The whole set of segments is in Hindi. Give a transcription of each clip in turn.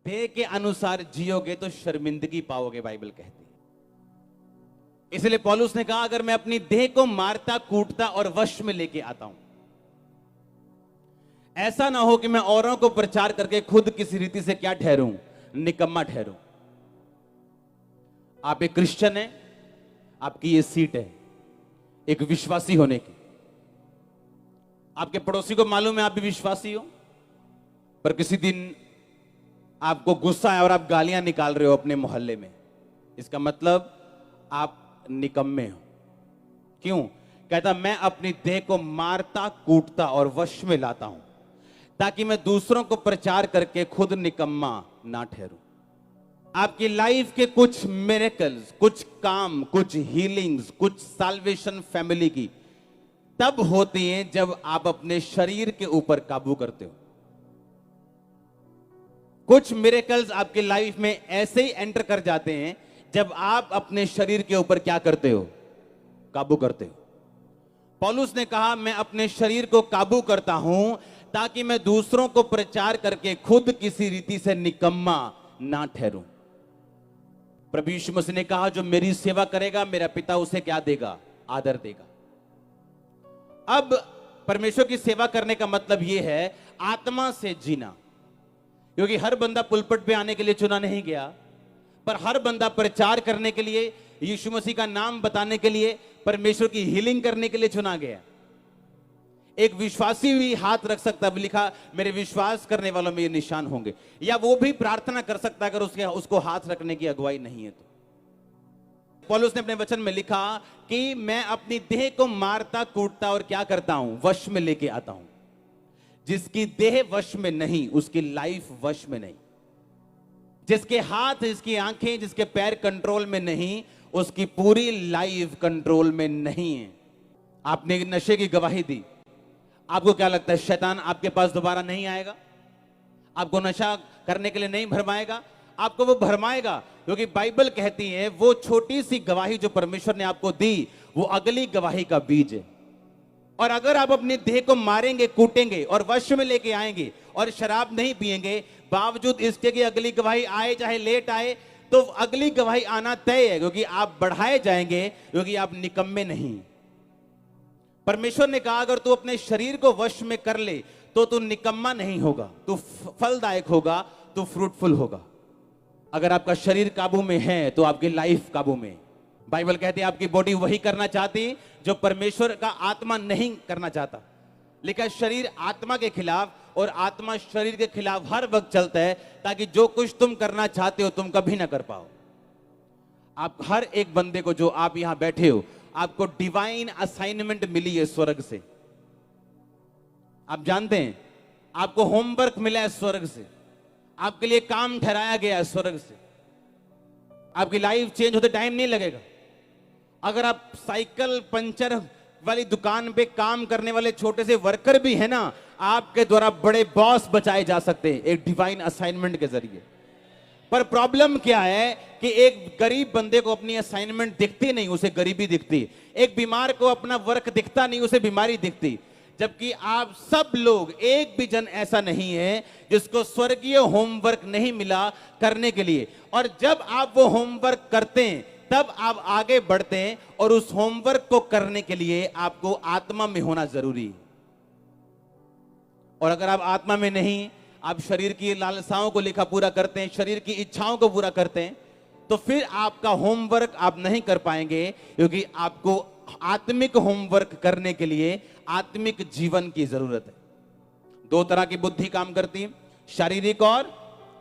देह के अनुसार जियोगे तो शर्मिंदगी पाओगे, बाइबल कहती है। इसलिए पौलुस ने कहा अगर मैं अपनी देह को मारता कूटता और वश में लेके आता हूं, ऐसा ना हो कि मैं औरों को प्रचार करके खुद किसी रीति से क्या ठहरूं, निकम्मा ठहरूं। आप एक क्रिश्चियन हैं, आपकी ये सीट है एक विश्वासी होने की। आपके पड़ोसी को मालूम है आप भी विश्वासी हो, पर किसी दिन आपको गुस्सा है और आप गालियां निकाल रहे हो अपने मोहल्ले में, इसका मतलब आप निकम्मे हो। क्यों? कहता मैं अपनी देह को मारता कूटता और वश में लाता हूं ताकि मैं दूसरों को प्रचार करके खुद निकम्मा ना ठहरूं। आपकी लाइफ के कुछ मिरेकल्स, कुछ काम, कुछ हीलिंग्स, कुछ साल्वेशन फैमिली की तब होती हैं जब आप अपने शरीर के ऊपर काबू करते हो। कुछ मिरेकल्स आपके लाइफ में ऐसे ही एंटर कर जाते हैं जब आप अपने शरीर के ऊपर क्या करते हो, काबू करते हो। पौलुस ने कहा मैं अपने शरीर को काबू करता हूं ताकि मैं दूसरों को प्रचार करके खुद किसी रीति से निकम्मा ना ठहरूं। प्रभु यीशु मसीह ने कहा जो मेरी सेवा करेगा मेरा पिता उसे क्या देगा, आदर देगा। अब परमेश्वर की सेवा करने का मतलब यह है आत्मा से जीना, क्योंकि हर बंदा पुलपट पे आने के लिए चुना नहीं गया, पर हर बंदा प्रचार करने के लिए, यीशु मसीह का नाम बताने के लिए, परमेश्वर की हीलिंग करने के लिए चुना गया। एक विश्वासी भी हाथ रख सकता है, लिखा मेरे विश्वास करने वालों में ये निशान होंगे, या वो भी प्रार्थना कर सकता है अगर उसको हाथ रखने की अगुवाई नहीं है तो। पौलुस ने अपने वचन में लिखा कि मैं अपनी देह को मारता कूटता और क्या करता हूं, वश में लेके आता हूं। जिसकी देह वश में नहीं उसकी लाइफ वश में नहीं। जिसके हाथ, जिसकी आंखें, जिसके पैर कंट्रोल में नहीं उसकी पूरी लाइफ कंट्रोल में नहीं है। आपने नशे की गवाही दी, आपको क्या लगता है शैतान आपके पास दोबारा नहीं आएगा? आपको नशा करने के लिए नहीं भरमाएगा? आपको वो भरमाएगा, क्योंकि बाइबल कहती है वो छोटी सी गवाही जो परमेश्वर ने आपको दी वो अगली गवाही का बीज है। और अगर आप अपनी देह को मारेंगे, कूटेंगे और वश में लेके आएंगे और शराब नहीं पिएंगे, बावजूद इसके कि अगली गवाही आए चाहे लेट आए, तो अगली गवाही आना तय है, क्योंकि आप बढ़ाए जाएंगे, क्योंकि आप निकम्मे नहीं। परमेश्वर ने कहा अगर तू अपने शरीर को वश में कर ले तो तू निकम्मा नहीं होगा, तू फलदायक होगा, तू फ्रूटफुल होगा। अगर आपका शरीर काबू में है तो आपकी लाइफ काबू में। बाइबल कहती है आपकी बॉडी वही करना चाहती जो परमेश्वर का आत्मा नहीं करना चाहता। लेकिन शरीर आत्मा के खिलाफ और आत्मा शरीर के खिलाफ हर वक्त चलता है, ताकि जो कुछ तुम करना चाहते हो तुम कभी ना कर पाओ। आप हर एक बंदे को, जो आप यहां बैठे हो, आपको डिवाइन असाइनमेंट मिली है स्वर्ग से। आप जानते हैं आपको होमवर्क मिला है स्वर्ग से, आपके लिए काम ठहराया गया है स्वर्ग से। आपकी लाइफ चेंज होते टाइम नहीं लगेगा। अगर आप साइकिल पंचर वाली दुकान पे काम करने वाले छोटे से वर्कर भी है ना, आपके द्वारा बड़े बॉस बचाए जा सकते हैं एक डिवाइन असाइनमेंट के जरिए। पर प्रॉब्लम क्या है कि एक गरीब बंदे को अपनी असाइनमेंट दिखती नहीं, उसे गरीबी दिखती। एक बीमार को अपना वर्क दिखता नहीं, उसे बीमारी दिखती। जबकि आप सब लोग, एक भी जन ऐसा नहीं है जिसको स्वर्गीय होमवर्क नहीं मिला करने के लिए। और जब आप वो होमवर्क करते हैं तब आप आगे बढ़ते हैं, और उस होमवर्क को करने के लिए आपको आत्मा में होना जरूरी है। और अगर आप आत्मा में नहीं, आप शरीर की लालसाओं को लिखा पूरा करते हैं, शरीर की इच्छाओं को पूरा करते हैं, तो फिर आपका होमवर्क आप नहीं कर पाएंगे, क्योंकि आपको आत्मिक होमवर्क करने के लिए आत्मिक जीवन की जरूरत है। दो तरह की बुद्धि काम करती है, शारीरिक और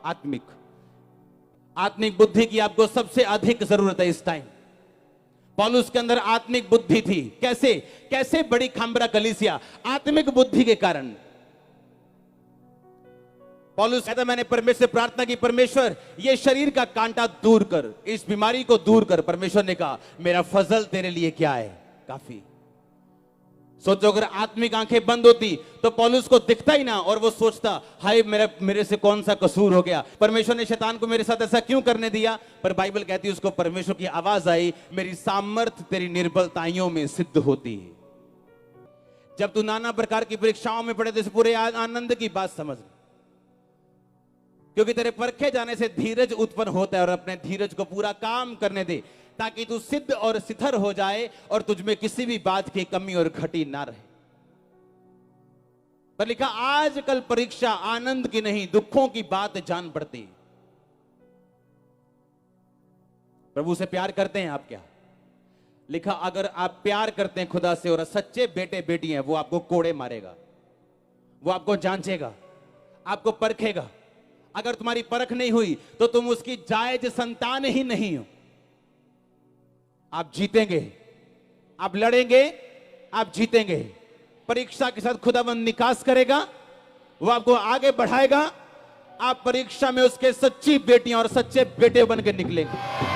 आत्मिक। आत्मिक बुद्धि की आपको सबसे अधिक जरूरत है इस टाइम। पौलुस के अंदर आत्मिक बुद्धि थी। कैसे? कैसे बड़ी खाम्बरा कलीसिया? आत्मिक बुद्धि के कारण। पौलुस कहता मैंने परमेश्वर से प्रार्थना की, परमेश्वर ये शरीर का कांटा दूर कर, इस बीमारी को दूर कर। परमेश्वर ने कहा मेरा फजल तेरे लिए क्या है, काफी। सोचो अगर आत्मिक आंखें बंद होती तो पौलुस को दिखता ही ना, और वो सोचता हाय मेरे से कौन सा कसूर हो गया, परमेश्वर ने शैतान को मेरे साथ ऐसा क्यों करने दिया। पर बाइबल कहती है उसको परमेश्वर की आवाज आई, मेरी सामर्थ तेरी निर्बलताइयों में सिद्ध होती है। जब तू नाना प्रकार की परीक्षाओं में पड़े तो पूरे आनंद की बात समझ। क्योंकि तेरे परखे जाने से धीरज उत्पन्न होता है, और अपने धीरज को पूरा काम करने दे ताकि तू सिद्ध और सिथर हो जाए और तुझमें किसी भी बात की कमी और घटी ना रहे। पर लिखा आजकल परीक्षा आनंद की नहीं दुखों की बात जान पड़ती है। प्रभु से प्यार करते हैं आप क्या? लिखा अगर आप प्यार करते हैं खुदा से और सच्चे बेटे बेटी हैं, वो आपको कोड़े मारेगा, वो आपको जांचेगा, आपको परखेगा। अगर तुम्हारी परख नहीं हुई तो तुम उसकी जायज संतान ही नहीं हो। आप जीतेंगे, आप लड़ेंगे, आप जीतेंगे। परीक्षा के साथ खुदावंद निकास करेगा, वो आपको आगे बढ़ाएगा। आप परीक्षा में उसके सच्ची बेटियां और सच्चे बेटे बन के निकलेंगे।